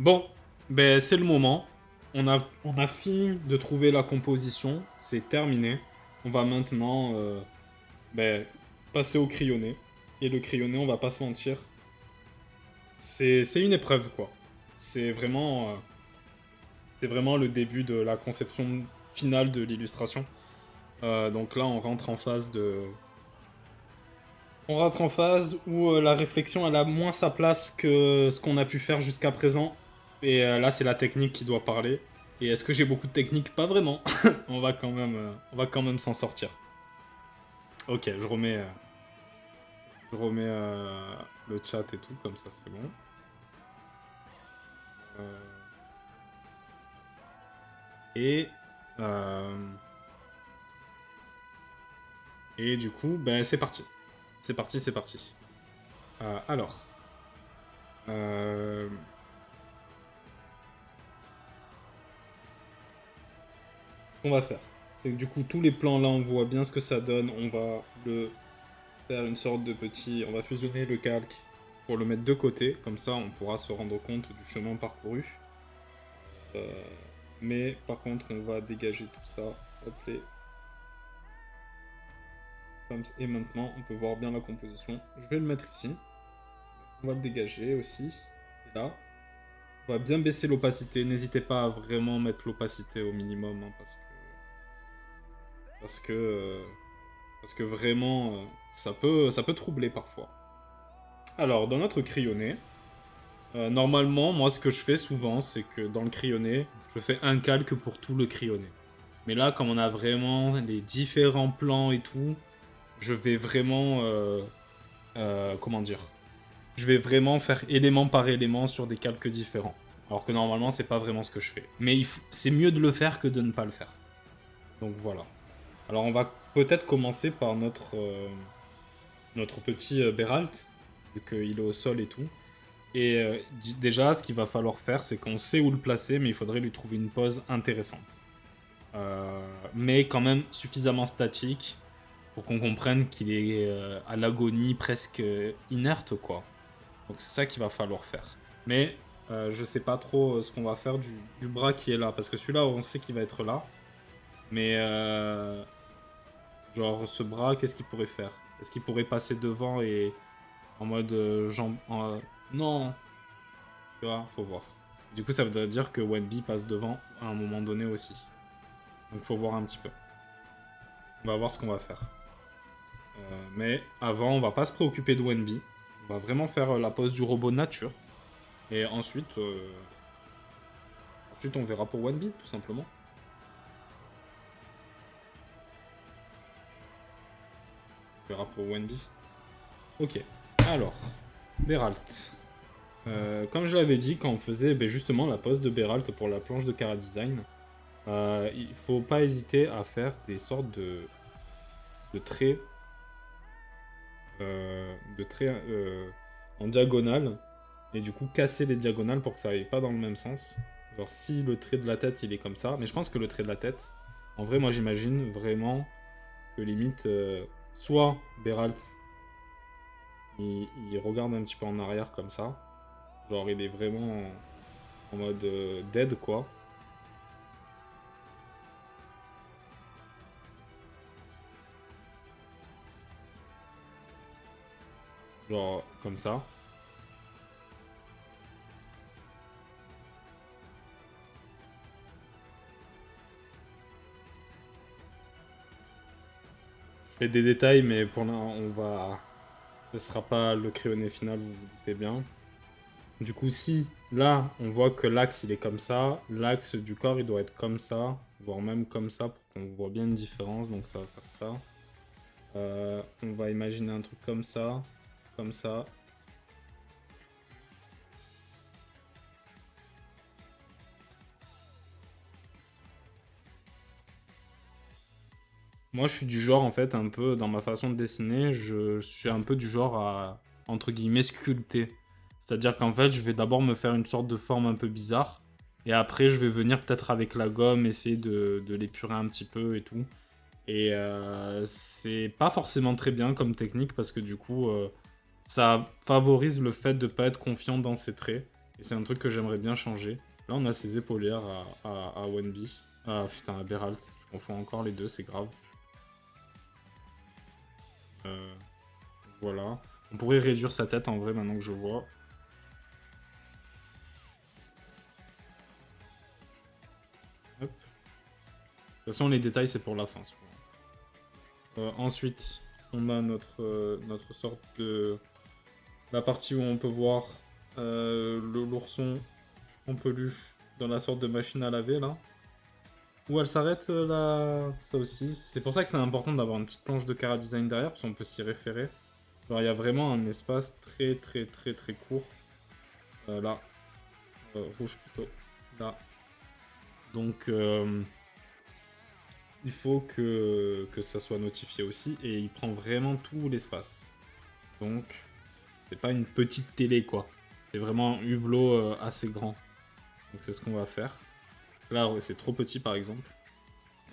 Bon, ben c'est le moment. On a fini de trouver la composition. C'est terminé. On va maintenant ben, passer au crayonné. Et le crayonné, on va pas se mentir, c'est une épreuve, quoi. C'est vraiment, euh, c'est vraiment le début de la conception finale de l'illustration. Donc là, on rentre en phase de... On rentre en phase où la réflexion, elle a moins sa place que ce qu'on a pu faire jusqu'à présent. Et là, c'est la technique qui doit parler. Et est-ce que j'ai beaucoup de technique? Pas vraiment. On va quand même s'en sortir. Ok, je remets le chat et tout, comme ça c'est bon. Euh, et, euh, et du coup, ben c'est parti. C'est parti, c'est parti. Alors, euh, ce qu'on va faire, c'est que du coup, tous les plans là, on voit bien ce que ça donne. On va le faire une sorte de petit... On va fusionner le calque pour le mettre de côté. Comme ça, on pourra se rendre compte du chemin parcouru. Euh, mais par contre, on va dégager tout ça. Hop, et maintenant, on peut voir bien la composition. Je vais le mettre ici. On va le dégager aussi. Et là, on va bien baisser l'opacité. N'hésitez pas à vraiment mettre l'opacité au minimum, hein, parce que, euh, parce que vraiment, ça peut troubler parfois. Alors, dans notre crayonné, normalement, moi, ce que je fais souvent, c'est que dans le crayonné, je fais un calque pour tout le crayonné. Mais là, comme on a vraiment les différents plans et tout, je vais vraiment, comment dire, je vais vraiment faire élément par élément sur des calques différents. Alors que normalement, c'est pas vraiment ce que je fais. Mais c'est mieux de le faire que de ne pas le faire. Donc voilà. Alors on va peut-être commencer par notre petit Beralt, vu qu'il est au sol et tout. Et déjà, ce qu'il va falloir faire, c'est qu'on sait où le placer, mais il faudrait lui trouver une pose intéressante. Mais quand même suffisamment statique pour qu'on comprenne qu'il est à l'agonie presque inerte, quoi. Donc c'est ça qu'il va falloir faire. Mais je sais pas trop ce qu'on va faire du bras qui est là, parce que celui-là, on sait qu'il va être là. Mais genre, ce bras, qu'est-ce qu'il pourrait faire? Est-ce qu'il pourrait passer devant et en mode jambe... non, tu vois, faut voir. Du coup, ça voudrait dire que Wenby passe devant à un moment donné aussi. Donc faut voir un petit peu. On va voir ce qu'on va faire. Mais avant, on va pas se préoccuper de Wenby. On va vraiment faire la pose du robot nature. Et ensuite on verra pour Wenby, tout simplement. On verra pour Wenby. Ok. Alors, Beralt. Comme je l'avais dit, quand on faisait justement la pose de Beralt pour la planche de Cara Design, il faut pas hésiter à faire des sortes de traits, en diagonale, et du coup casser les diagonales pour que ça aille pas dans le même sens. Genre si le trait de la tête il est comme ça, mais je pense que le trait de la tête, en vrai moi j'imagine vraiment que limite, soit Beralt il regarde un petit peu en arrière comme ça, genre il est vraiment en mode dead quoi. Genre comme ça. Je fais des détails, mais pour l'instant, on va... Ce sera pas le crayonné final, vous vous doutez bien. Du coup, si là, on voit que l'axe, il est comme ça, l'axe du corps, il doit être comme ça, voire même comme ça, pour qu'on voit bien une différence. Donc ça va faire ça. On va imaginer un truc comme ça, comme ça. Moi, je suis du genre, en fait, un peu, dans ma façon de dessiner, je suis un peu du genre à, entre guillemets, sculpter. C'est-à-dire qu'en fait, je vais d'abord me faire une sorte de forme un peu bizarre, et après, je vais venir peut-être avec la gomme, essayer de l'épurer un petit peu et tout. Et c'est pas forcément très bien comme technique, parce que du coup, ça favorise le fait de pas être confiant dans ses traits. Et c'est un truc que j'aimerais bien changer. Là, on a ces épaulières à Wenby. Ah putain, à Beralt. Je confonds encore les deux, c'est grave. Voilà. On pourrait réduire sa tête en vrai maintenant que je vois. Hop. De toute façon, les détails, c'est pour la fin. Ensuite, on a notre sorte de... La partie où on peut voir l'ourson en peluche dans la sorte de machine à laver, là. Où elle s'arrête, là. Ça aussi. C'est pour ça que c'est important d'avoir une petite planche de Cara Design derrière, parce qu'on peut s'y référer. Alors, il y a vraiment un espace très court. Là. Rouge plutôt. Là. Donc, il faut que ça soit notifié aussi. Et il prend vraiment tout l'espace. Donc, c'est pas une petite télé, quoi. C'est vraiment un hublot assez grand. Donc, c'est ce qu'on va faire. Là, c'est trop petit, par exemple.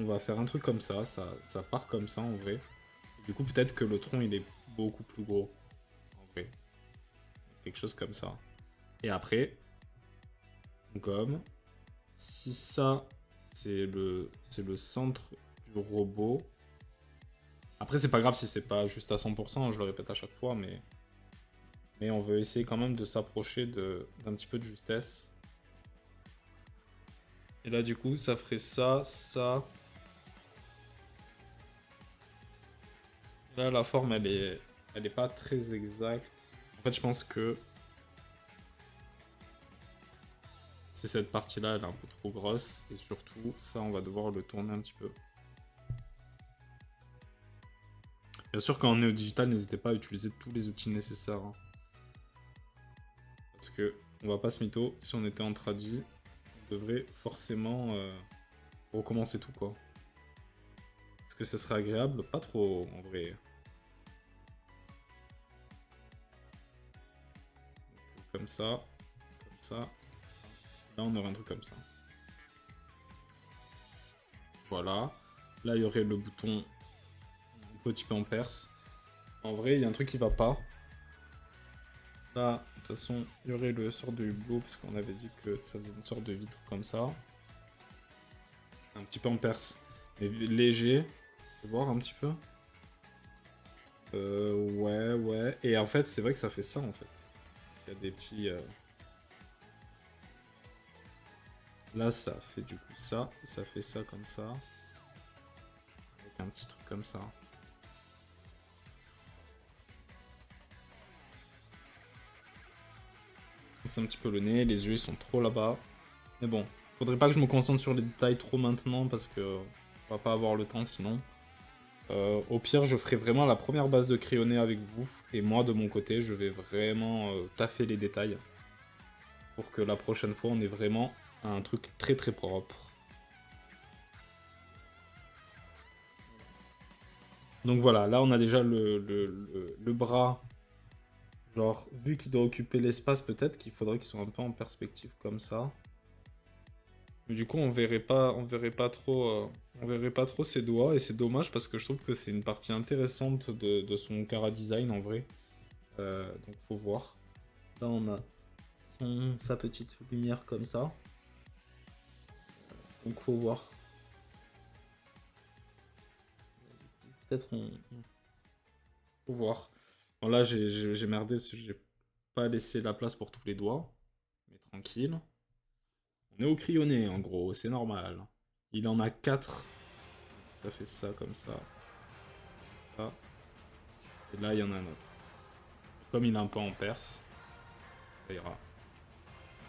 On va faire un truc comme ça. Ça part comme ça, en vrai. Du coup, peut-être que le tronc, il est beaucoup plus gros. En vrai. Quelque chose comme ça. Et après, comme... Si ça, c'est le centre du robot. Après, c'est pas grave si c'est pas juste à 100%, je le répète à chaque fois, mais on veut essayer quand même de s'approcher d'un petit peu de justesse. Et là, du coup, ça ferait ça, ça. Là, la forme, elle est pas très exacte. En fait, je pense que c'est cette partie-là, elle est un peu trop grosse. Et surtout, ça, on va devoir le tourner un petit peu. Bien sûr, quand on est au digital, n'hésitez pas à utiliser tous les outils nécessaires. Hein. Parce que, on va pas se mytho, si on était en tradi, on devrait forcément recommencer tout, quoi. Est-ce que ça serait agréable? Pas trop, en vrai. Comme ça, comme ça. Là, on aurait un truc comme ça. Voilà. Là, il y aurait le bouton un petit peu en perse. En vrai, il y a un truc qui va pas. Là, de toute façon, il y aurait le sort de hublot, parce qu'on avait dit que ça faisait une sorte de vitre comme ça. Un petit peu en perse. Mais léger. Je vais voir un petit peu. Ouais. Et en fait, c'est vrai que ça fait ça, en fait. Il y a des petits... Là, ça fait du coup ça. Et ça fait ça comme ça. Avec un petit truc comme ça. C'est un petit peu le nez. Les yeux, ils sont trop là-bas. Mais bon, faudrait pas que je me concentre sur les détails trop maintenant, parce que on va pas avoir le temps sinon. Au pire, je ferai vraiment la première base de crayonné avec vous. Et moi, de mon côté, je vais vraiment taffer les détails. Pour que la prochaine fois, on ait vraiment un truc très propre. Donc voilà, là, on a déjà le bras. Genre, vu qu'il doit occuper l'espace, peut-être qu'il faudrait qu'il soit un peu en perspective comme ça. Mais du coup, on verrait pas trop ses doigts, et c'est dommage parce que je trouve que c'est une partie intéressante de son Cara Design en vrai. Donc faut voir. Là, on a sa petite lumière comme ça. Donc faut voir. Peut-être faut voir. Bon là, j'ai merdé parce que j'ai pas laissé la place pour tous les doigts. Mais tranquille. On est au crayonné en gros, c'est normal. Il en a 4. Ça fait ça comme ça. Comme ça. Et là, il y en a un autre. Comme il est un peu en perse, ça ira.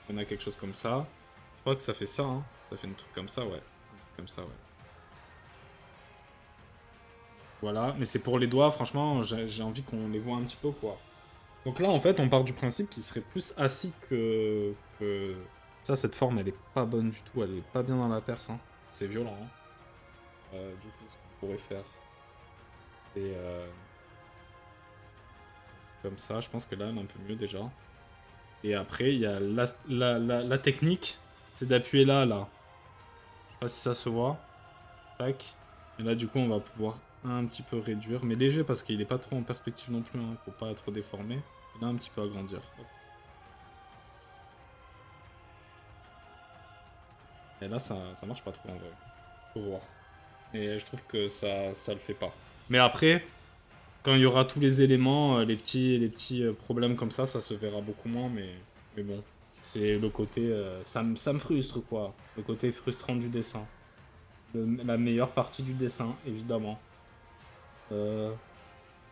On a quelque chose comme ça. Je crois que ça fait ça, hein. Ça fait un truc comme ça, ouais. Un truc comme ça, ouais. Voilà, mais c'est pour les doigts, franchement, j'ai envie qu'on les voit un petit peu, quoi. Donc là, en fait, on part du principe qu'il serait plus assis que... Ça, cette forme, elle est pas bonne du tout, elle est pas bien dans la perse, hein. C'est violent, hein. Du coup, ce qu'on pourrait faire, c'est... Comme ça, je pense que là, elle est un peu mieux, déjà. Et après, il y a la technique, c'est d'appuyer là. Je sais pas si ça se voit. Tac. Et là, du coup, on va pouvoir un petit peu réduire, mais léger parce qu'il est pas trop en perspective non plus. Hein. Faut pas trop déformer. Et là, un petit peu agrandir. Hop. Et là, ça marche pas trop en vrai. Faut voir. Et je trouve que ça le fait pas. Mais après, quand il y aura tous les éléments, les petits problèmes comme ça se verra beaucoup moins. Mais bon, c'est le côté... ça me frustre, quoi. Le côté frustrant du dessin. La meilleure partie du dessin, évidemment. Euh,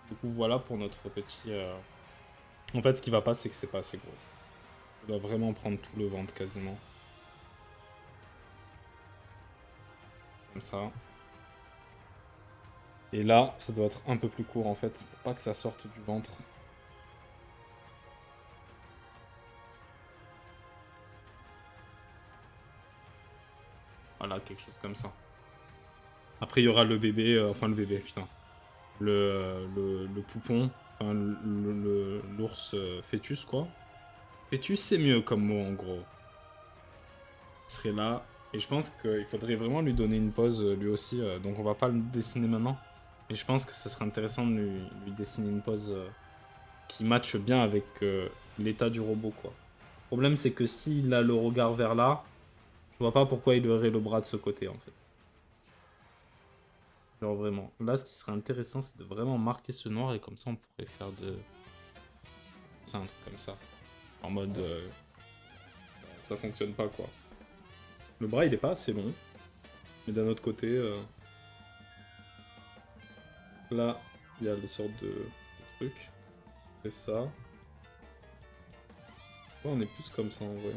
du coup, voilà pour notre petit... En fait, ce qui va pas, c'est que c'est pas assez gros. Ça doit vraiment prendre tout le ventre, quasiment. Comme ça. Et là, ça doit être un peu plus court, en fait, pour pas que ça sorte du ventre. Voilà, quelque chose comme ça. Après, il y aura le bébé, enfin le bébé, putain. Le poupon, enfin l'ours fœtus, quoi. Fœtus, c'est mieux comme mot, en gros. Il serait là. Et je pense qu'il faudrait vraiment lui donner une pause, lui aussi. Donc on va pas le dessiner maintenant. Mais je pense que ce serait intéressant de lui dessiner une pose qui matche bien avec l'état du robot, quoi. Le problème, c'est que s'il a le regard vers là, je vois pas pourquoi il aurait le bras de ce côté, en fait. Genre vraiment. Là, ce qui serait intéressant, c'est de vraiment marquer ce noir et comme ça, on pourrait faire de... C'est un truc comme ça. En mode... ça fonctionne pas, quoi. Le bras, il est pas assez long. Mais d'un autre côté... Là, il y a des sortes de trucs. Et ça. Ouais, on est plus comme ça, en vrai.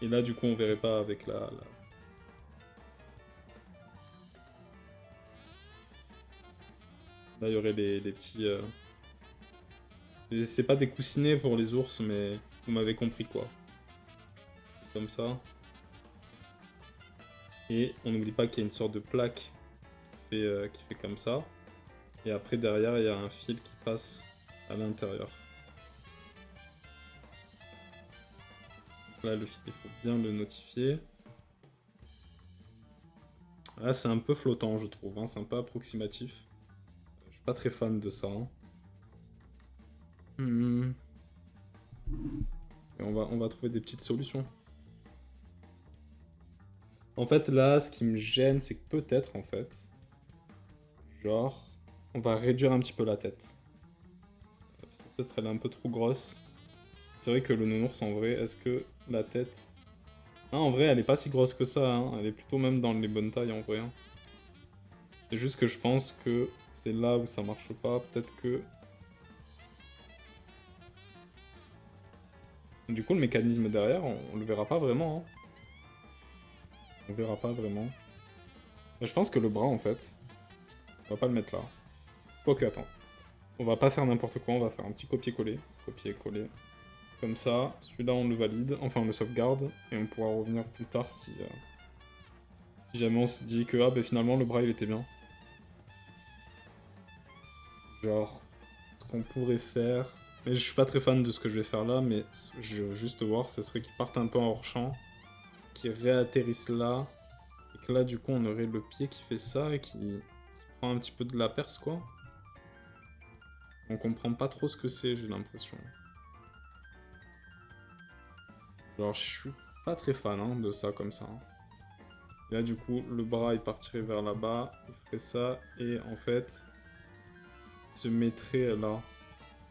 Et là, du coup, on verrait pas avec la... Là, il y aurait les petits... C'est pas des coussinets pour les ours, mais vous m'avez compris, quoi. Comme ça. Et on n'oublie pas qu'il y a une sorte de plaque qui fait comme ça. Et après, derrière, il y a un fil qui passe à l'intérieur. Là, le fil, il faut bien le notifier. Là, c'est un peu flottant, je trouve. Hein. C'est un peu approximatif. Je suis pas très fan de ça. Hein. Et on va trouver des petites solutions. En fait, là, ce qui me gêne, c'est que peut-être, en fait, genre, on va réduire un petit peu la tête. Parce que peut-être elle est un peu trop grosse. C'est vrai que le nounours, en vrai, est-ce que la tête... Ah, en vrai, elle est pas si grosse que ça, hein. Elle est plutôt même dans les bonnes tailles, en vrai. Hein. C'est juste que je pense que c'est là où ça marche pas. Peut-être que... Du coup, le mécanisme derrière, on le verra pas vraiment. Hein. On verra pas vraiment. Mais je pense que le bras, en fait, on va pas le mettre là. Quoique, attends. On va pas faire n'importe quoi, on va faire un petit copier-coller. Copier-coller. Comme ça, celui-là, on le valide. Enfin, on le sauvegarde. Et on pourra revenir plus tard si... Si jamais on se dit que, ah, bah finalement, le bras, il était bien. Genre, ce qu'on pourrait faire... Mais je suis pas très fan de ce que je vais faire là, mais je veux juste voir, ce serait qu'ils partent un peu en hors-champ, qu'ils réatterrissent là, et que là, du coup, on aurait le pied qui fait ça et qui prend un petit peu de la perce, quoi. On comprend pas trop ce que c'est, j'ai l'impression. Genre, je suis pas très fan hein, de ça comme ça. Hein. Et là, du coup, le bras, il partirait vers là-bas, il ferait ça, et en fait, il se mettrait là.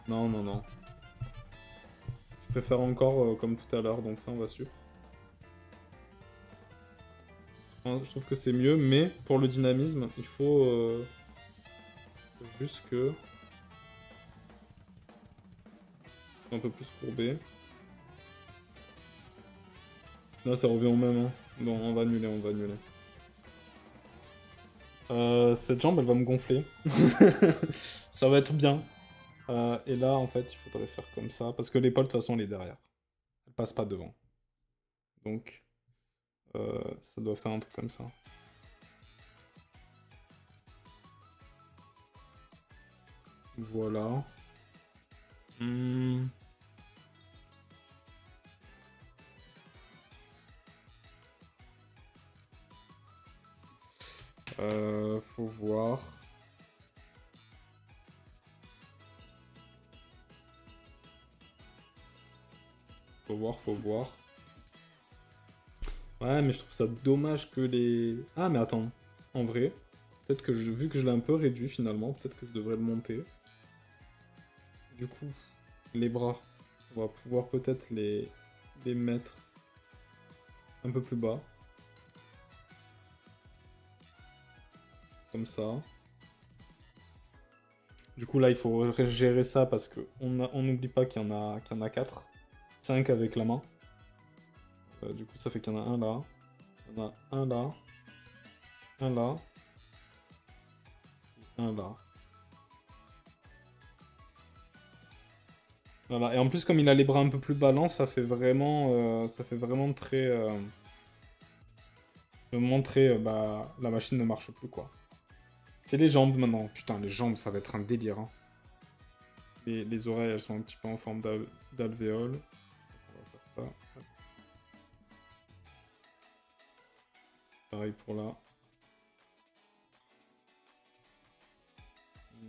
Non, non, non. Je préfère encore comme tout à l'heure, donc ça, on va suivre. Je trouve que c'est mieux, mais pour le dynamisme, il faut juste que... un peu plus courbé. Là, ça revient au même. Hein. Bon, on va annuler, on va annuler. Cette jambe, elle va me gonfler. Ça va être bien. Et là, en fait, il faudrait faire comme ça. Parce que l'épaule, de toute façon, elle est derrière. Elle passe pas devant. Donc, ça doit faire un truc comme ça. Voilà. Faut voir. Faut voir. Ouais, mais je trouve ça dommage que les... Ah, mais attends. En vrai, peut-être que vu que je l'ai un peu réduit finalement, peut-être que je devrais le monter. Du coup, les bras, on va pouvoir peut-être les mettre un peu plus bas. Comme ça. Du coup, là, il faut gérer ça parce qu'on n'oublie pas qu'il y en a 4. 5 avec la main. Du coup, ça fait qu'il y en a un là. Il y en a un là. Un là. Un là. Voilà. Et en plus, comme il a les bras un peu plus ballants, ça fait vraiment très... montrer, bah, la machine ne marche plus, quoi. C'est les jambes maintenant. Putain, les jambes, ça va être un délire. Hein. Les oreilles, elles sont un petit peu en forme d'alvéole. On va faire ça. Hop. Pareil pour là.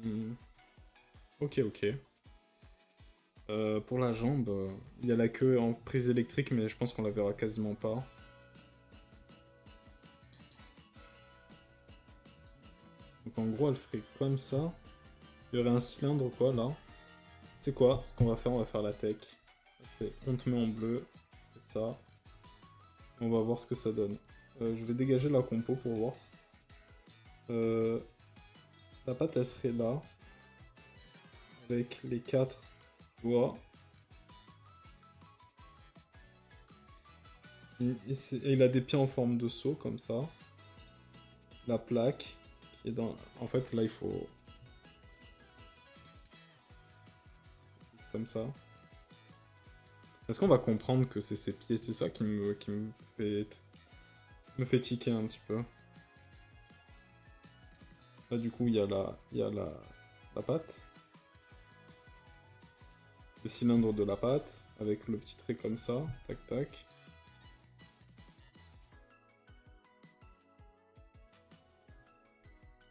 Hmm. Ok, ok. Pour la jambe, il y a la queue en prise électrique, mais je pense qu'on la verra quasiment pas. Donc en gros, elle ferait comme ça. Il y aurait un cylindre, quoi, là. C'est quoi? Ce qu'on va faire, on va faire la tech. On te met en bleu. On fait ça. On va voir ce que ça donne. Je vais dégager la compo pour voir. La patte, elle serait là. Avec les 4 doigts. Il a des pieds en forme de seau, comme ça. La plaque, qui est dans... En fait, là, il faut... Comme ça. Est-ce qu'on va comprendre que c'est ses pieds? C'est ça qui me fait tiquer un petit peu. Là, du coup, il y a la patte. Le cylindre de la patte, avec le petit trait comme ça. Tac, tac.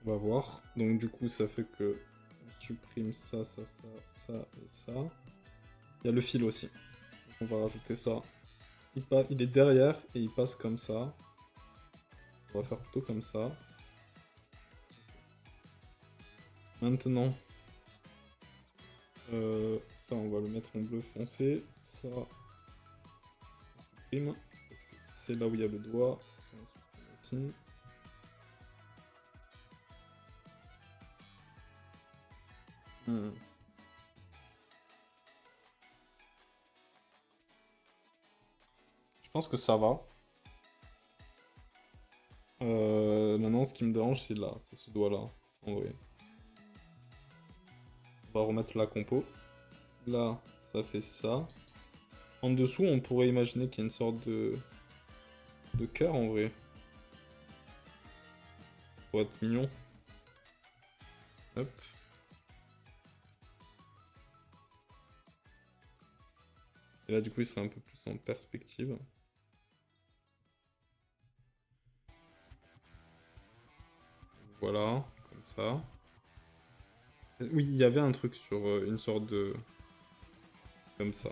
On va voir. Donc, du coup, ça fait que... On supprime ça, ça, ça, ça et ça. Il y a le fil aussi. Donc, on va rajouter ça. Il est derrière et il passe comme ça. On va faire plutôt comme ça. Maintenant, ça on va le mettre en bleu foncé. Ça, on supprime. Parce que c'est là où il y a le doigt. Ça on supprime aussi. Je pense que ça va. Maintenant, ce qui me dérange, c'est là, c'est ce doigt-là, en vrai. On va remettre la compo. Là, ça fait ça. En dessous, on pourrait imaginer qu'il y a une sorte de cœur, en vrai. Ça pourrait être mignon. Hop. Et là, du coup, il serait un peu plus en perspective. Voilà, comme ça. Oui, il y avait un truc sur une sorte de... Comme ça.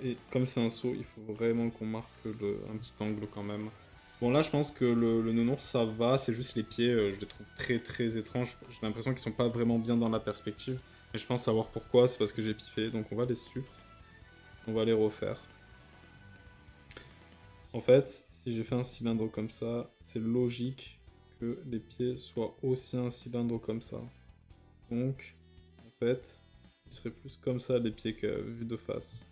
Et comme c'est un saut, il faut vraiment qu'on marque un petit angle quand même. Bon là, je pense que le nounours, ça va. C'est juste les pieds, je les trouve très très étranges. J'ai l'impression qu'ils sont pas vraiment bien dans la perspective. Mais je pense savoir pourquoi, c'est parce que j'ai piffé. Donc on va les supprimer. On va les refaire. En fait, si j'ai fait un cylindre comme ça, c'est logique que les pieds soient aussi un cylindre comme ça. Donc, en fait, il serait plus comme ça les pieds que vu de face.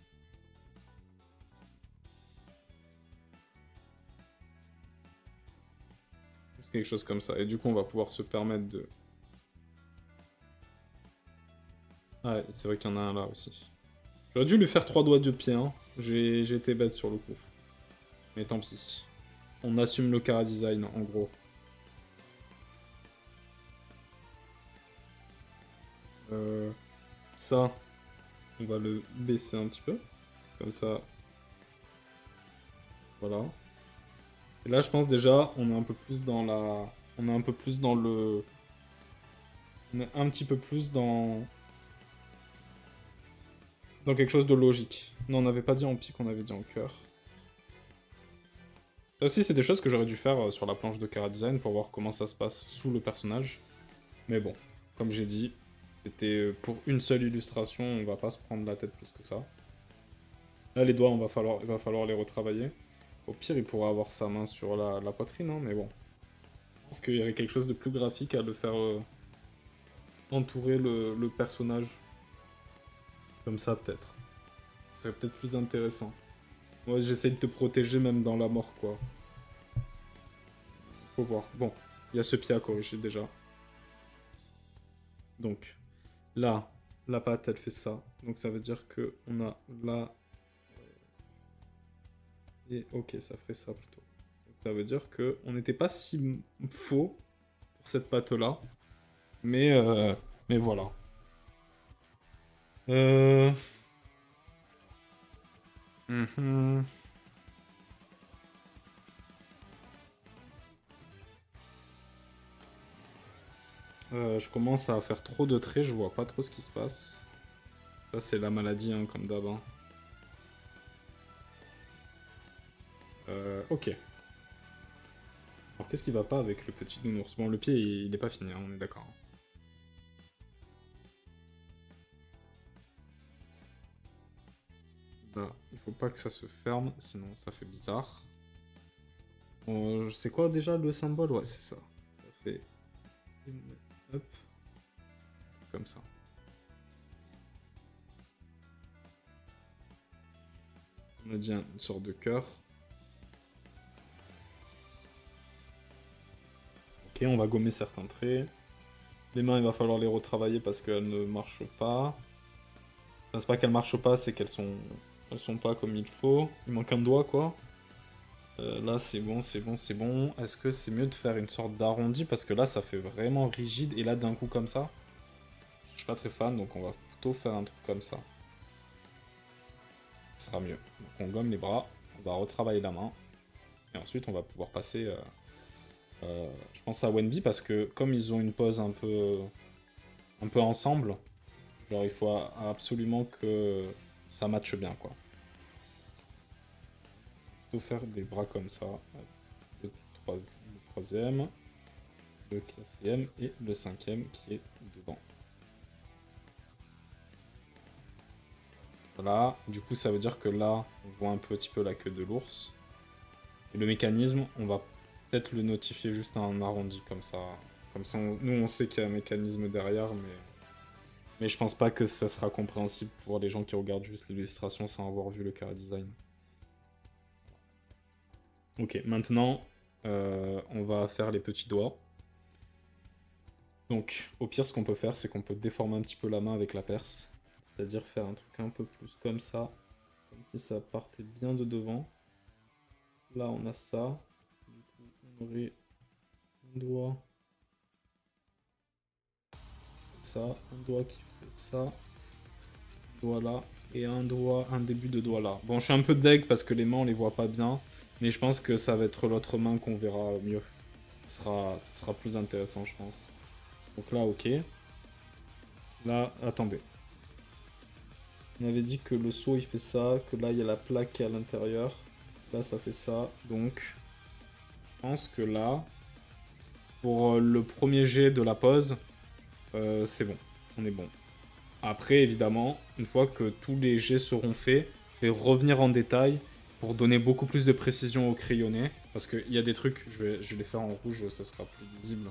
Juste quelque chose comme ça. Et du coup, on va pouvoir se permettre de... Ah, c'est vrai qu'il y en a un là aussi. J'aurais dû lui faire 3 doigts de pied, hein. J'ai été bête sur le coup. Mais tant pis. On assume le Cara Design, en gros. Ça, on va le baisser un petit peu. Comme ça. Voilà. Et là, je pense déjà, on est un peu plus dans la... On est un peu plus dans le... On est un petit peu plus dans... Dans quelque chose de logique. Non, on n'avait pas dit en pique, on avait dit en cœur. Ça aussi, c'est des choses que j'aurais dû faire sur la planche de Chara Design pour voir comment ça se passe sous le personnage. Mais bon, comme j'ai dit, c'était pour une seule illustration, on va pas se prendre la tête plus que ça. Là, les doigts, il va falloir les retravailler. Au pire, il pourra avoir sa main sur la poitrine, hein, mais bon. Je pense qu'il y aurait quelque chose de plus graphique à le faire entourer le personnage. Comme ça, peut-être. Ce serait peut-être plus intéressant. Moi, j'essaye de te protéger même dans la mort, quoi. Faut voir. Bon, il y a ce pied à corriger déjà. Donc, là, la patte, elle fait ça. Donc, ça veut dire que on a là... Et ok, ça ferait ça plutôt. Donc, ça veut dire que on n'était pas si faux pour cette patte-là. Mais voilà. Mhm. Je commence à faire trop de traits, je vois pas trop ce qui se passe. Ça, c'est la maladie, hein, comme d'hab. Hein. Ok. Alors, qu'est-ce qui va pas avec le petit nounours? Bon, le pied, il est pas fini, hein, on est d'accord. Là, il faut pas que ça se ferme, sinon ça fait bizarre. C'est quoi déjà le symbole? Ouais, c'est ça. Ça fait... Hop. Comme ça. On a dit une sorte de cœur. Ok, on va gommer certains traits. Les mains, il va falloir les retravailler parce qu'elles ne marchent pas. Enfin, c'est pas qu'elles marchent pas, c'est qu'elles sont pas comme il faut. Il manque un doigt, quoi. Là, c'est bon, c'est bon, c'est bon. Est-ce que c'est mieux de faire une sorte d'arrondi? Parce que là, ça fait vraiment rigide. Et là, d'un coup, comme ça, je suis pas très fan, donc on va plutôt faire un truc comme ça. Ça sera mieux. Donc on gomme les bras, on va retravailler la main. Et ensuite, on va pouvoir passer... je pense à Wenby parce que comme ils ont une pose un peu ensemble, genre il faut absolument que ça matche bien, quoi. Plutôt faire des bras comme ça. Le troisième, le quatrième et le cinquième qui est devant. Voilà, du coup ça veut dire que là, on voit un petit peu la queue de l'ours. Et le mécanisme, on va peut-être le notifier juste en arrondi comme ça. Comme ça, nous on sait qu'il y a un mécanisme derrière, mais je pense pas que ça sera compréhensible pour les gens qui regardent juste l'illustration sans avoir vu le chara design. Ok, maintenant, on va faire les petits doigts. Donc, au pire, ce qu'on peut faire, c'est qu'on peut déformer un petit peu la main avec la perce. C'est-à-dire faire un truc un peu plus comme ça. Comme si ça partait bien de devant. Là, on a ça. Du coup, on aurait un doigt. Ça, un doigt qui fait ça. Un doigt là. Et un doigt, un début de doigt là. Bon, je suis un peu deg parce que les mains, on les voit pas bien. Mais je pense que ça va être l'autre main qu'on verra mieux. Ça sera plus intéressant, je pense. Donc là, ok. Là, attendez. On avait dit que le seau il fait ça, que là il y a la plaque qui est à l'intérieur. Là ça fait ça, donc je pense que là, pour le premier jet de la pause, c'est bon, on est bon. Après évidemment, une fois que tous les jets seront faits, je vais revenir en détail pour donner beaucoup plus de précision au crayonné. Parce qu'il y a des trucs, je vais les faire en rouge, ça sera plus visible.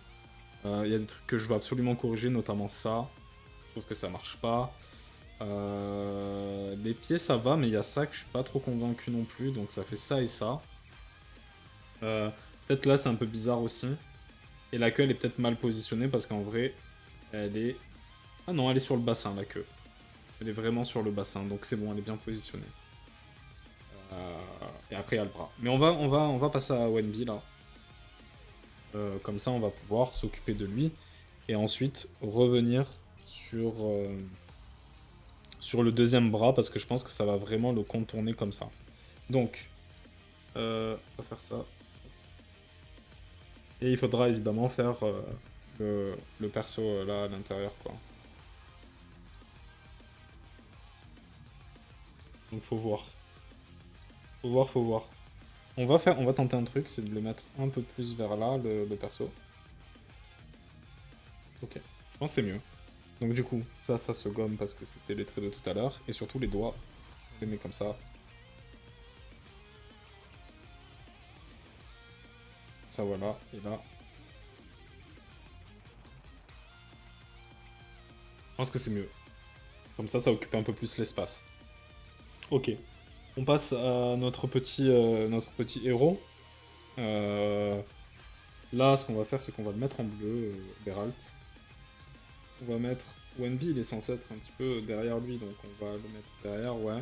Il y a des trucs que je veux absolument corriger, notamment ça. Je trouve que ça marche pas. Les pieds ça va, mais il y a ça que je suis pas trop convaincu non plus, donc ça fait ça et ça. Peut-être là c'est un peu bizarre aussi. Et la queue elle est peut-être mal positionnée parce qu'en vrai elle est... Ah non, elle est sur le bassin la queue. Elle est vraiment sur le bassin, donc c'est bon, elle est bien positionnée. Et après il y a le bras. Mais on va passer à Wenby là. Comme ça on va pouvoir s'occuper de lui. Et ensuite revenir sur le deuxième bras parce que je pense que ça va vraiment le contourner comme ça. Donc, on va faire ça. Et il faudra évidemment faire le perso là à l'intérieur, quoi. Donc faut voir. Faut voir, faut voir. On va tenter un truc, c'est de le mettre un peu plus vers là, le perso. Ok, je pense que c'est mieux. Donc du coup, ça se gomme parce que c'était les traits de tout à l'heure. Et surtout les doigts, on les met comme ça. Ça voilà, et là. Je pense que c'est mieux. Comme ça occupe un peu plus l'espace. Ok. On passe à notre petit héros. Là, ce qu'on va faire, c'est qu'on va le mettre en bleu, Beralt. On va mettre... Wenby, il est censé être un petit peu derrière lui, donc on va le mettre derrière, ouais.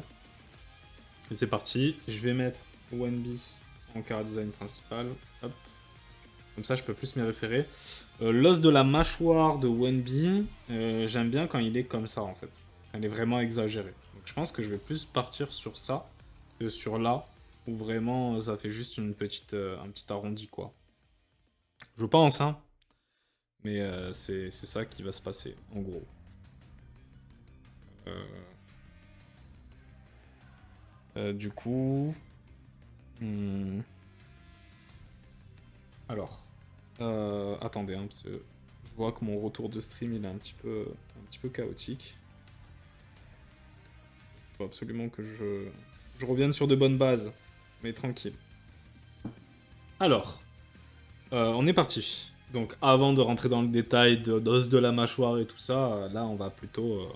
Et c'est parti. Je vais mettre Wenby en chara design principal. Hop. Comme ça, je peux plus m'y référer. L'os de la mâchoire de Wenby, j'aime bien quand il est comme ça, en fait. Quand il est vraiment exagéré. Donc je pense que je vais plus partir sur ça que sur là, où vraiment ça fait juste un petit arrondi, quoi. Je pense, hein. Mais c'est ça qui va se passer, en gros. Du coup... Alors... attendez, hein, parce que je vois que mon retour de stream, il est un petit peu chaotique. Il faut absolument que je revienne sur de bonnes bases. Mais tranquille. Alors... on est parti. Donc avant de rentrer dans le détail d'os de la mâchoire et tout ça, là on va plutôt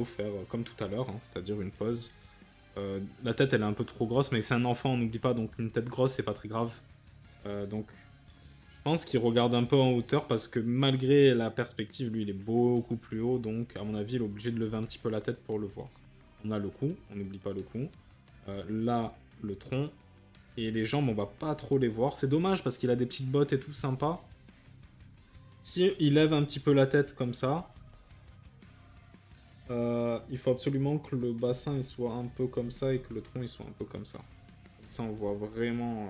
faire comme tout à l'heure, hein, c'est-à-dire une pause. La tête elle est un peu trop grosse, mais c'est un enfant, on n'oublie pas, donc une tête grosse c'est pas très grave. Donc je pense qu'il regarde un peu en hauteur parce que malgré la perspective, lui il est beaucoup plus haut, donc à mon avis il est obligé de lever un petit peu la tête pour le voir. On a le cou, on n'oublie pas le cou. Là le tronc. Et les jambes, on va pas trop les voir. C'est dommage parce qu'il a des petites bottes et tout sympa. Si il lève un petit peu la tête comme ça, il faut absolument que le bassin il soit un peu comme ça et que le tronc il soit un peu comme ça. Comme ça, on voit vraiment.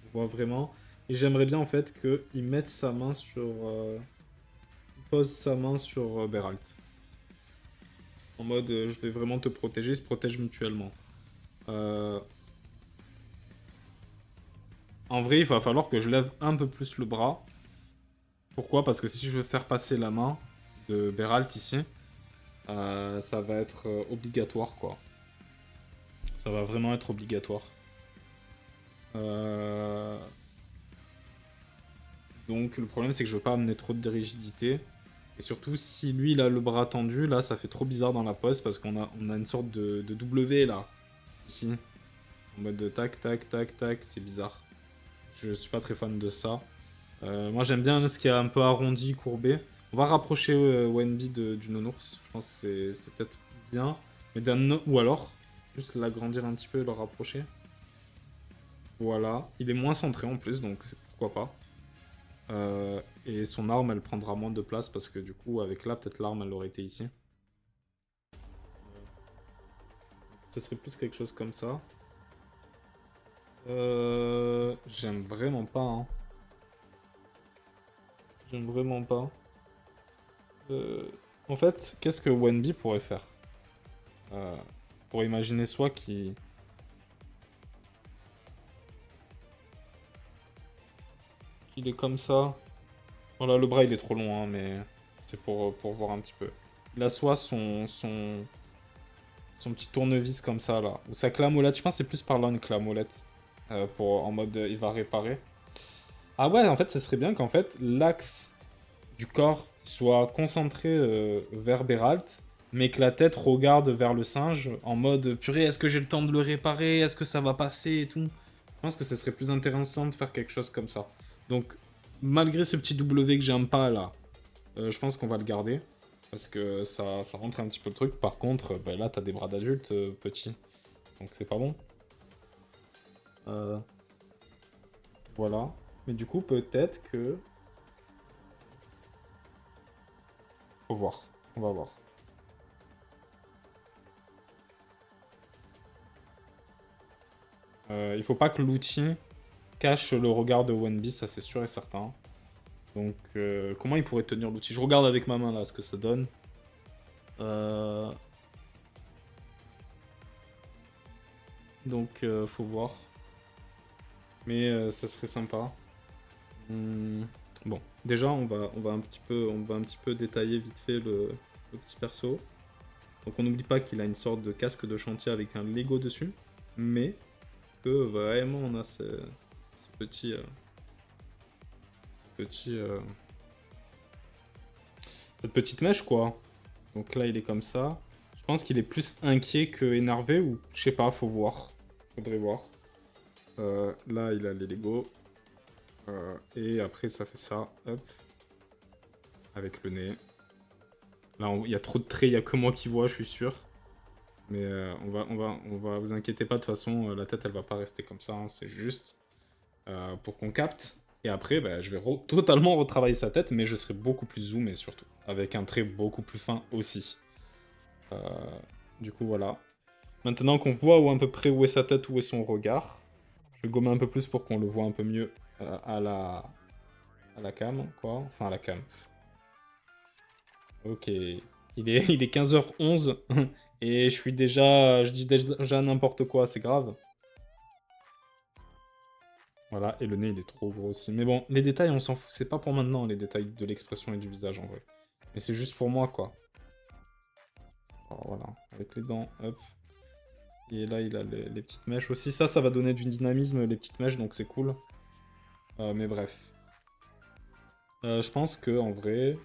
On voit vraiment. Et j'aimerais bien en fait qu'il mette sa main sur. Il pose sa main sur Beralt. En mode je vais vraiment te protéger, ils se protègent mutuellement. En vrai, il va falloir que je lève un peu plus le bras. Pourquoi? Parce que si je veux faire passer la main de Beralt ici, ça va être obligatoire, quoi. Ça va vraiment être obligatoire. Donc le problème, c'est que je veux pas amener trop de rigidité. Et surtout, si lui, il a le bras tendu, là, ça fait trop bizarre dans la pose parce qu'on a une sorte de W, là. Ici. En mode de tac, tac, tac, tac. C'est bizarre. Je suis pas très fan de ça. Moi, j'aime bien ce qui est un peu arrondi, courbé. On va rapprocher Wenby du nounours. Je pense que c'est peut-être bien. Mais ou alors, juste l'agrandir un petit peu et le rapprocher. Voilà. Il est moins centré en plus, donc c'est pourquoi pas. Et son arme, elle prendra moins de place parce que du coup, avec là, peut-être l'arme, elle aurait été ici. Ce serait plus quelque chose comme ça. J'aime vraiment pas, hein. J'aime vraiment pas. En fait, qu'est-ce que Wenby pourrait faire? Pour imaginer soit qu'il est comme ça. Voilà, le bras il est trop long, hein, mais c'est pour voir un petit peu. Il a soit son petit tournevis comme ça là, ou sa clamolette. Je pense que c'est plus par là une clamolette. En mode il va réparer. Ah ouais, en fait, ce serait bien qu'en fait l'axe du corps soit concentré vers Beralt, mais que la tête regarde vers le singe en mode purée, est-ce que j'ai le temps de le réparer? Est-ce que ça va passer et tout? Je pense que ce serait plus intéressant de faire quelque chose comme ça. Donc, malgré ce petit W que j'aime pas là, je pense qu'on va le garder. Parce que ça rentre un petit peu le truc. Par contre, bah, là, t'as des bras d'adulte, petit. Donc c'est pas bon. Voilà. Mais du coup, peut-être que... Faut voir. On va voir. Il faut pas que l'outil cache le regard de Wenby, ça c'est sûr et certain. Donc, comment il pourrait tenir l'outil? Je regarde avec ma main là ce que ça donne. donc faut voir. Mais ça serait sympa. Bon, déjà on va un petit peu détailler vite fait le petit perso. Donc on n'oublie pas qu'il a une sorte de casque de chantier avec un Lego dessus, mais que vraiment on a ce petit cette petite mèche quoi. Donc là il est comme ça. Je pense qu'il est plus inquiet que énervé ou je sais pas, faut voir. Faudrait voir. Là il a les Lego. Et après ça fait ça, hop. Avec le nez. Là il y a trop de traits, il y a que moi qui vois, je suis sûr. Mais on va vous inquiétez pas, de toute façon, la tête elle va pas rester comme ça, hein, c'est juste pour qu'on capte. Et après, bah, je vais totalement retravailler sa tête, mais je serai beaucoup plus zoomé surtout, avec un trait beaucoup plus fin aussi. Euh, du coup, voilà. Maintenant qu'on voit où à peu près où est sa tête, où est son regard, je vais gommer un peu plus pour qu'on le voit un peu mieux à la cam, quoi. Enfin, à la cam. Ok. Il est 15h11 et je dis déjà n'importe quoi, c'est grave. Voilà, et le nez il est trop gros aussi. Mais bon, les détails on s'en fout, c'est pas pour maintenant les détails de l'expression et du visage en vrai. Mais c'est juste pour moi quoi. Alors voilà, avec les dents, hop. Et là il a les petites mèches aussi. Ça va donner du dynamisme les petites mèches donc c'est cool. Mais bref. Je pense que en vrai,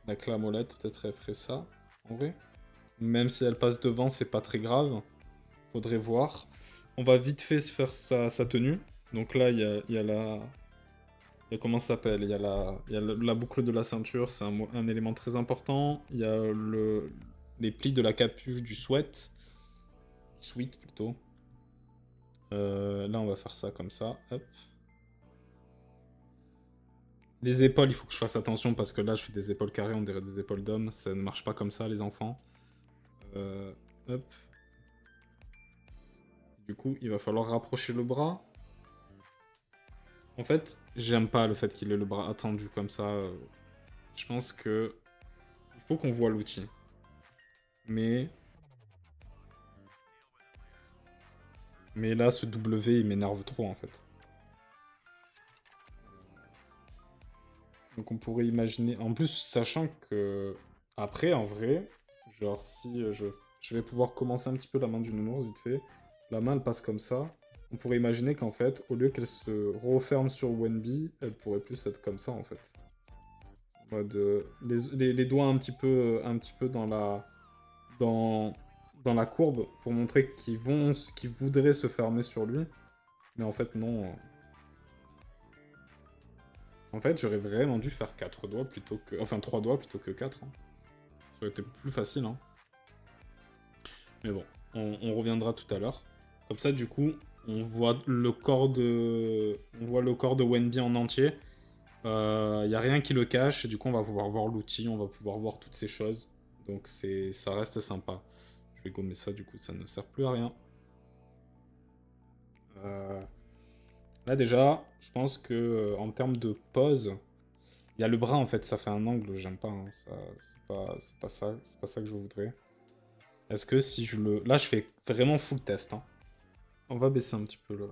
la clamolette peut-être elle ferait ça, en vrai. Même si elle passe devant, c'est pas très grave. Faudrait voir. On va vite fait se faire sa tenue. Donc là, il y a la... Il y a comment ça s'appelle? Il y a la boucle de la ceinture, c'est un élément très important. Il y a les plis de la capuche du sweat. Sweat plutôt. Là, on va faire ça comme ça. Hop. Les épaules, il faut que je fasse attention parce que là, je fais des épaules carrées, on dirait des épaules d'homme. Ça ne marche pas comme ça, les enfants. Hop. Du coup, il va falloir rapprocher le bras. En fait, j'aime pas le fait qu'il ait le bras attendu comme ça. Je pense que il faut qu'on voit l'outil. Mais là, ce W, il m'énerve trop en fait. Donc on pourrait imaginer... En plus, sachant que... Après, en vrai, genre si je vais pouvoir commencer un petit peu la main du nounours, vite fait. La main, elle passe comme ça. On pourrait imaginer qu'en fait, au lieu qu'elle se referme sur Wenby, elle pourrait plus être comme ça en fait. En mode... les doigts un petit peu dans la courbe pour montrer qu'ils voudraient se fermer sur lui. Mais en fait, non. En fait, j'aurais vraiment dû faire 4 doigts plutôt que... Enfin, 3 doigts plutôt que 4. Hein. Ça aurait été plus facile. Hein. Mais bon, on reviendra tout à l'heure. Comme ça, du coup, on voit le corps de Wenby en entier. Il n'y a rien qui le cache. Et du coup, on va pouvoir voir l'outil, on va pouvoir voir toutes ces choses. Donc, ça reste sympa. Je vais gommer ça, du coup, ça ne sert plus à rien. Là, déjà, je pense que en termes de pose... Il y a le bras en fait, ça fait un angle, j'aime pas, hein. C'est pas ça que je voudrais. Est-ce que si je le... Là je fais vraiment full test. Hein. On va baisser un petit peu là.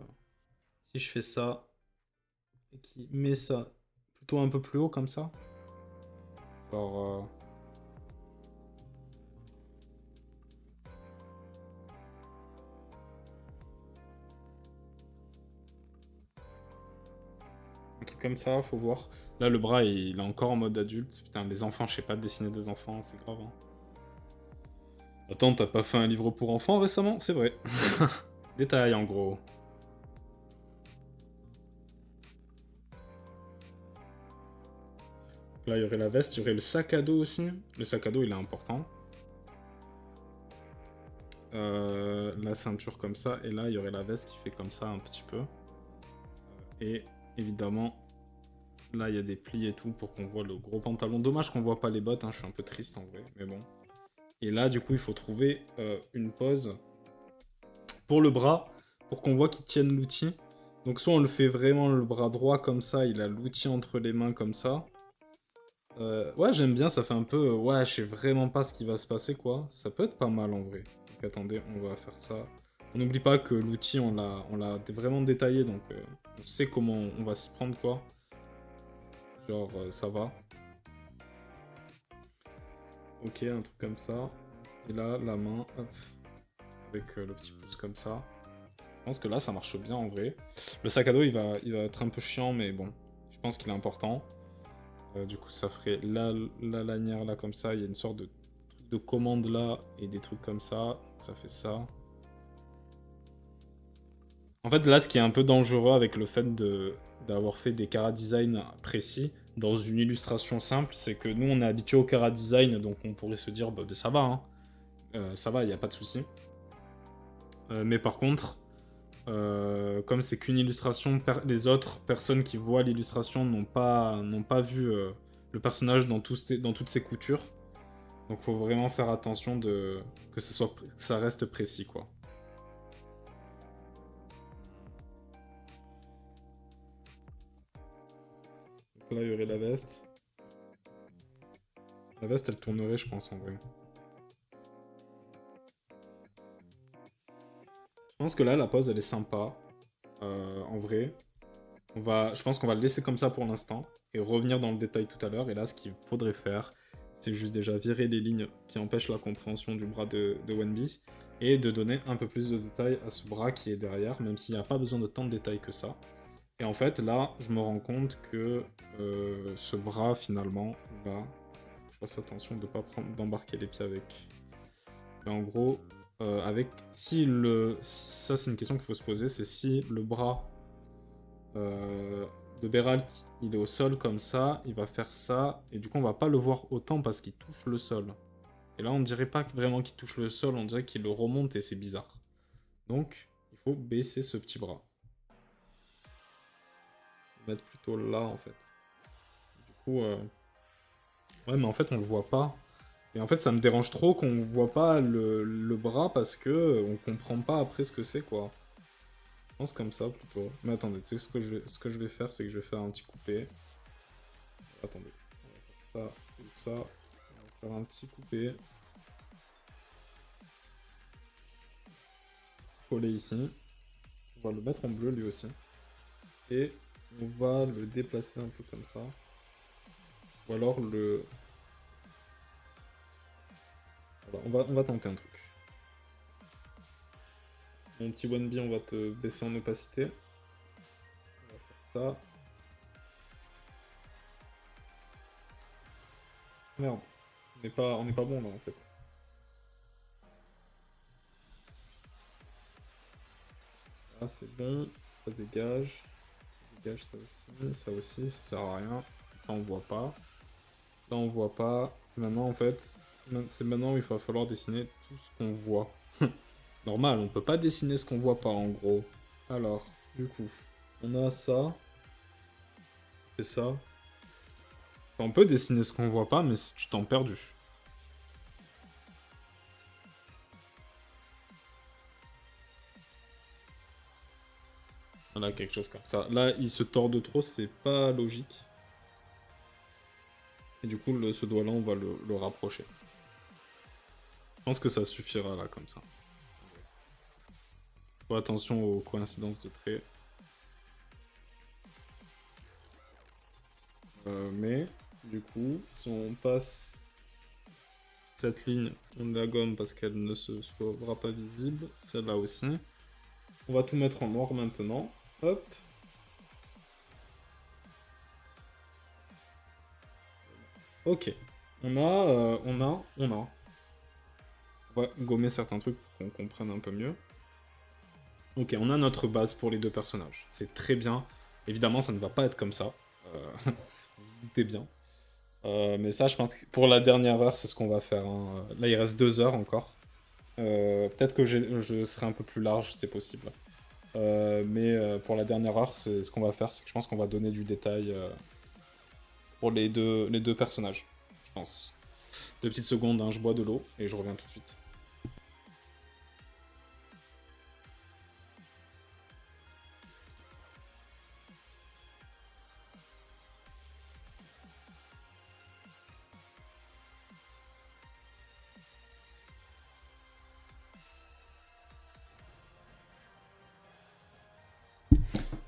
Si je fais ça, et qui met ça plutôt un peu plus haut comme ça. Genre... Un truc comme ça, faut voir. Là le bras il est encore en mode adulte. Putain les enfants, je sais pas dessiner des enfants, c'est grave. Hein. Attends, t'as pas fait un livre pour enfants récemment? C'est vrai. Détail en gros. Là, il y aurait la veste, il y aurait le sac à dos aussi. Le sac à dos, il est important. La ceinture comme ça. Et là, il y aurait la veste qui fait comme ça un petit peu. Et évidemment, là, il y a des plis et tout pour qu'on voit le gros pantalon. Dommage qu'on voit pas les bottes, hein, je suis un peu triste en vrai, mais bon. Et là, du coup, il faut trouver une pose pour le bras, pour qu'on voit qu'il tienne l'outil. Donc soit on le fait vraiment le bras droit comme ça, il a l'outil entre les mains comme ça. Ouais, j'aime bien, ça fait un peu... ouais, je sais vraiment pas ce qui va se passer, quoi. Ça peut être pas mal, en vrai. Donc attendez, on va faire ça. On n'oublie pas que l'outil, on l'a vraiment détaillé, donc on sait comment on va s'y prendre, quoi. Genre, ça va. Ok, un truc comme ça. Et là, la main, hop, avec le petit pouce comme ça. Je pense que là, ça marche bien en vrai. Le sac à dos, il va être un peu chiant, mais bon, je pense qu'il est important. Du coup, ça ferait la lanière là, comme ça. Il y a une sorte de truc de commande là, et des trucs comme ça. Ça fait ça. En fait, là, ce qui est un peu dangereux avec le fait d'avoir fait des chara design précis dans une illustration simple, c'est que nous, on est habitué au chara design, donc on pourrait se dire, bah, ça va, hein. Ça va, il n'y a pas de souci. Mais par contre, comme c'est qu'une illustration, les autres personnes qui voient l'illustration n'ont pas vu le personnage dans toutes ses coutures. Donc faut vraiment faire attention que ça reste précis, quoi. Donc là, il y aurait la veste. La veste, elle tournerait, je pense, en vrai. Je pense que là, la pose, elle est sympa. En vrai. Je pense qu'on va le laisser comme ça pour l'instant. Et revenir dans le détail tout à l'heure. Et là, ce qu'il faudrait faire, c'est juste déjà virer les lignes qui empêchent la compréhension du bras de Wenby. Et de donner un peu plus de détails à ce bras qui est derrière, même s'il n'y a pas besoin de tant de détails que ça. Et en fait, là, je me rends compte que ce bras, finalement, va... Je fasse attention de ne pas d'embarquer les pieds avec. Mais en gros, si le... Ça, c'est une question qu'il faut se poser, c'est si le bras de Beralt, il est au sol comme ça, il va faire ça, et du coup, on va pas le voir autant parce qu'il touche le sol. Et là, on dirait pas vraiment qu'il touche le sol, on dirait qu'il le remonte et c'est bizarre. Donc, il faut baisser ce petit bras. Le mettre plutôt là, en fait. Du coup, ouais, mais en fait, on le voit pas. Et en fait, ça me dérange trop qu'on voit pas le bras parce que on comprend pas après ce que c'est, quoi. Je pense comme ça, plutôt. Mais attendez, tu sais, ce que je vais faire, c'est que je vais faire un petit coupé. Attendez. On va faire ça et ça. On va faire un petit coupé. Coller ici. On va le mettre en bleu, lui aussi. Et on va le déplacer un peu comme ça. Ou alors le... Voilà, on va tenter un truc. Mon petit Wenby, on va te baisser en opacité. On va faire ça. Merde. On n'est pas bon là en fait. Là c'est bon. Ça dégage. Ça dégage ça aussi. Ça aussi, ça sert à rien. Là on voit pas. Là on voit pas. Maintenant en fait, c'est maintenant où il va falloir dessiner tout ce qu'on voit. Normal, on peut pas dessiner ce qu'on voit pas en gros. Alors, du coup, on a ça. Et ça. Enfin, on peut dessiner ce qu'on voit pas, mais si tu t'en perdu. Voilà, quelque chose comme ça. Là, il se tord de trop, c'est pas logique. Et du coup, ce doigt-là, on va le rapprocher. Je pense que ça suffira là, comme ça. Faut attention aux coïncidences de traits. Mais, du coup, si on passe cette ligne, on la gomme parce qu'elle ne se fera pas visible. Celle-là aussi. On va tout mettre en noir maintenant. Hop. Ok. On va gommer certains trucs pour qu'on comprenne un peu mieux. Ok, on a notre base pour les deux personnages. C'est très bien. Évidemment, ça ne va pas être comme ça. Vous vous doutez bien. Mais ça, je pense que pour la dernière heure, c'est ce qu'on va faire, hein. Là, il reste 2 heures encore. Peut-être que je serai un peu plus large, c'est possible. Mais pour la dernière heure, ce qu'on va faire, c'est que je pense qu'on va donner du détail pour les deux personnages, je pense. 2 petites secondes, hein, je bois de l'eau et je reviens tout de suite.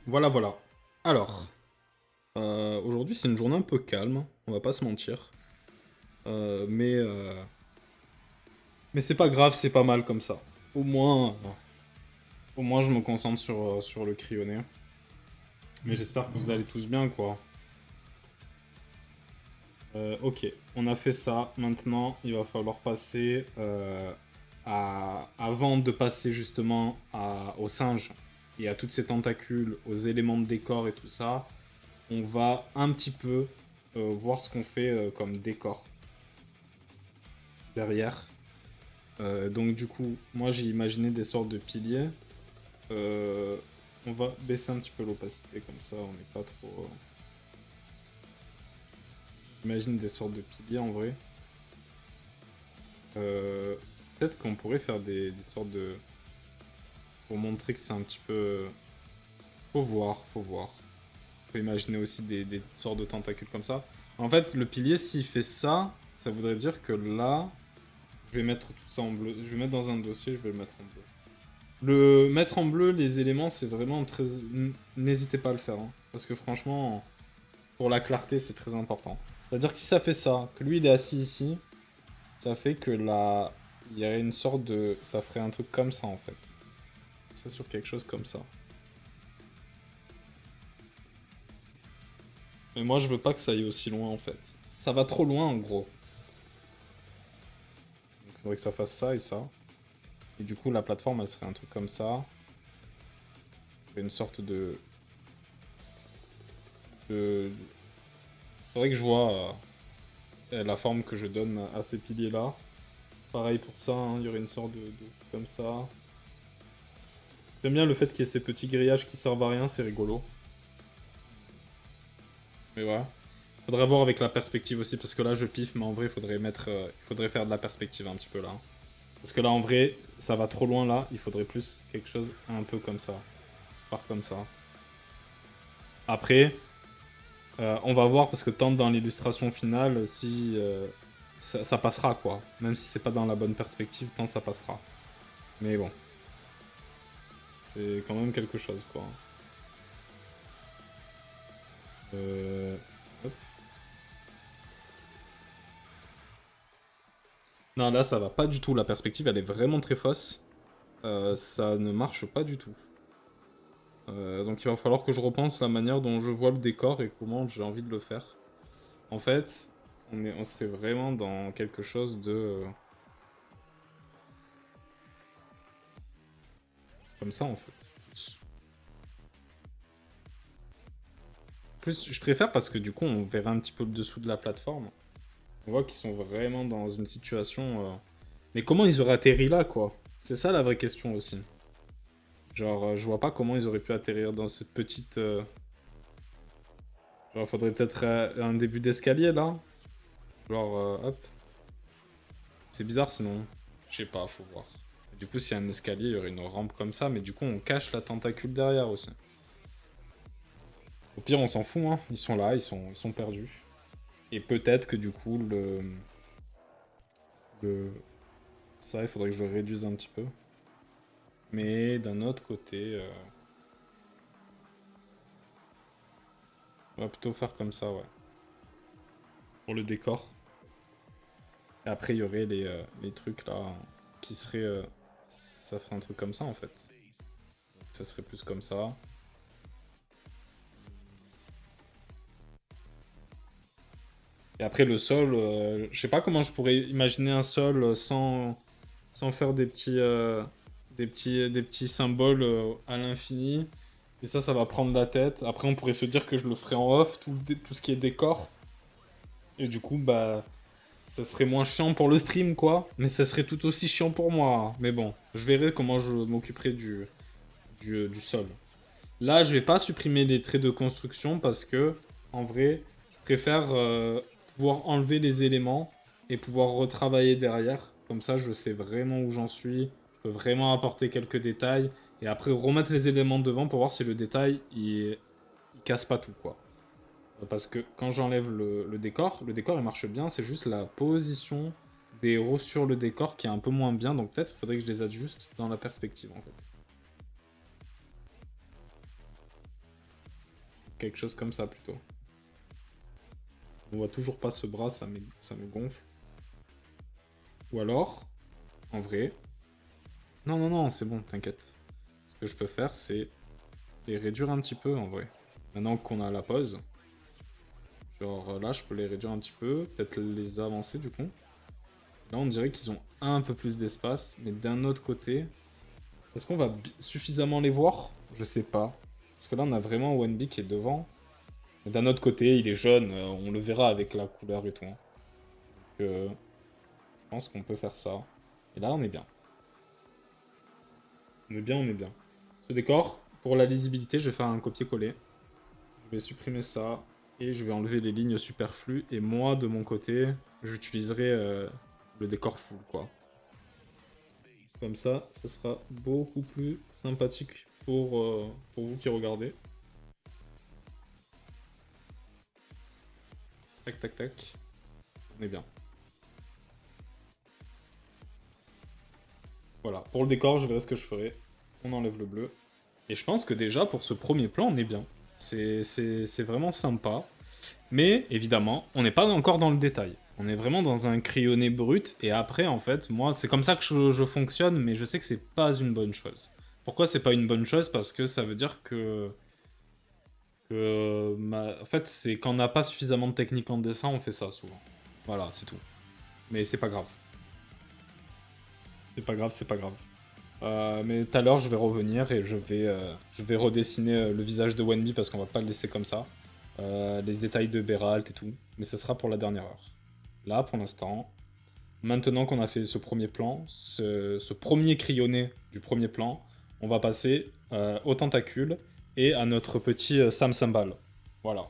Voilà, voilà. Alors, aujourd'hui c'est une journée un peu calme, on va pas se mentir. Euh, mais euh, mais c'est pas grave, c'est pas mal comme ça. Au moins, euh, au moins je me concentre sur le crayonné. Mais j'espère que vous allez tous bien, quoi. Ok, on a fait ça. Maintenant, il va falloir passer avant de passer justement aux singes et à toutes ces tentacules, aux éléments de décor et tout ça, on va un petit peu voir ce qu'on fait comme décor derrière. Donc du coup, moi j'ai imaginé des sortes de piliers. Euh, on va baisser un petit peu l'opacité comme ça, on n'est pas trop... J'imagine des sortes de piliers en vrai. Euh, Peut-être qu'on pourrait faire des sortes de... Pour montrer que c'est un petit peu... Faut voir, faut voir. On peut imaginer aussi des sortes de tentacules comme ça. En fait, le pilier, s'il fait ça, ça voudrait dire que là, je vais mettre tout ça en bleu. Je vais mettre dans un dossier, je vais le mettre en bleu. Le mettre en bleu, les éléments, c'est vraiment très... N'hésitez pas à le faire. Hein. Parce que franchement, pour la clarté, c'est très important. C'est-à-dire que si ça fait ça, que lui, il est assis ici, ça fait que là, il y aurait une sorte de... Ça ferait un truc comme ça, en fait. Ça sur quelque chose comme ça. Mais moi, je veux pas que ça aille aussi loin, en fait. Ça va trop loin, en gros. Donc, il faudrait que ça fasse ça et ça. Et du coup, la plateforme, elle serait un truc comme ça. Une sorte de... Faudrait que je vois la forme que je donne à ces piliers-là. Pareil pour ça, hein, il y aurait une sorte de comme ça. J'aime bien le fait qu'il y ait ces petits grillages qui servent à rien, c'est rigolo. Mais ouais. Faudrait voir avec la perspective aussi, parce que là je piffe, mais en vrai il faudrait faire de la perspective un petit peu là. Parce que là en vrai, ça va trop loin là, il faudrait plus quelque chose un peu comme ça. Par comme ça. Après, on va voir parce que tant dans l'illustration finale, si ça passera quoi. Même si c'est pas dans la bonne perspective, tant ça passera. Mais bon, c'est quand même quelque chose quoi. Hop. Non, là ça va pas du tout. La perspective elle est vraiment très fausse. Ça ne marche pas du tout. Donc il va falloir que je repense la manière dont je vois le décor et comment j'ai envie de le faire. En fait, on serait vraiment dans quelque chose de... comme ça en fait. Plus, je préfère parce que du coup on verra un petit peu le dessous de la plateforme. On voit qu'ils sont vraiment dans une situation... Mais comment ils auraient atterri là quoi? C'est ça la vraie question aussi. Genre, je vois pas comment ils auraient pu atterrir dans cette petite... Genre, faudrait peut-être un début d'escalier là. Genre, hop. C'est bizarre sinon. Je sais pas, faut voir. Du coup, s'il y a un escalier, il y aurait une rampe comme ça, mais du coup, on cache la tentacule derrière aussi. Au pire, on s'en fout, hein. Ils sont là, ils sont perdus. Et peut-être que du coup, ça, il faudrait que je le réduise un petit peu. Mais d'un autre côté, on va plutôt faire comme ça, ouais. Pour le décor. Et après, il y aurait les trucs là qui seraient... ça ferait un truc comme ça en fait. Donc, ça serait plus comme ça. Et après le sol, je sais pas comment je pourrais imaginer un sol sans faire des petits symboles à l'infini. Et ça va prendre la tête. Après, on pourrait se dire que je le ferai en off, tout ce qui est décor. Et du coup, bah, ça serait moins chiant pour le stream, quoi. Mais ça serait tout aussi chiant pour moi. Mais bon, je verrai comment je m'occuperai du sol. Là, je vais pas supprimer les traits de construction parce que, en vrai, je préfère pouvoir enlever les éléments et pouvoir retravailler derrière. Comme ça, je sais vraiment où j'en suis. Je peux vraiment apporter quelques détails et après remettre les éléments devant pour voir si le détail il casse pas tout quoi. Parce que quand j'enlève le décor il marche bien, c'est juste la position des héros sur le décor qui est un peu moins bien, donc peut-être il faudrait que je les ajuste dans la perspective en fait. quelque chose comme ça plutôt. On voit toujours pas ce bras, ça me gonfle. Ou alors, en vrai... Non, non, non, c'est bon, t'inquiète. Ce que je peux faire, c'est les réduire un petit peu, en vrai. Maintenant qu'on a la pause. Genre là, je peux les réduire un petit peu. Peut-être les avancer, du coup. Là, on dirait qu'ils ont un peu plus d'espace. Mais d'un autre côté... Est-ce qu'on va suffisamment les voir? Je sais pas. Parce que là, on a vraiment Wenby qui est devant. Mais d'un autre côté, il est jaune. On le verra avec la couleur et tout. Hein. Donc, je pense qu'on peut faire ça. Et là, on est bien. On est bien, on est bien. Ce décor, pour la lisibilité, je vais faire un copier-coller. Je vais supprimer ça. Et je vais enlever les lignes superflues. Et moi, de mon côté, j'utiliserai le décor full, quoi. Comme ça sera beaucoup plus sympathique pour vous qui regardez. Tac, tac, tac. On est bien. Voilà, pour le décor, je verrai ce que je ferai. On enlève le bleu. Et je pense que déjà, pour ce premier plan, on est bien. C'est vraiment sympa. Mais, évidemment, on n'est pas encore dans le détail. On est vraiment dans un crayonné brut. Et après, en fait, moi, c'est comme ça que je fonctionne, mais je sais que c'est pas une bonne chose. Pourquoi c'est pas une bonne chose? Parce que ça veut dire que... En fait, c'est quand on n'a pas suffisamment de technique en dessin, on fait ça souvent. Voilà, c'est tout. Mais c'est pas grave. C'est pas grave, c'est pas grave. Mais tout à l'heure, je vais revenir et je vais redessiner le visage de Wenby parce qu'on va pas le laisser comme ça. Les détails de Beralt et tout. Mais ce sera pour la dernière heure. Là, pour l'instant, maintenant qu'on a fait ce premier plan, ce premier crayonné du premier plan, on va passer aux tentacules et à notre petit Sam Sambal. Voilà.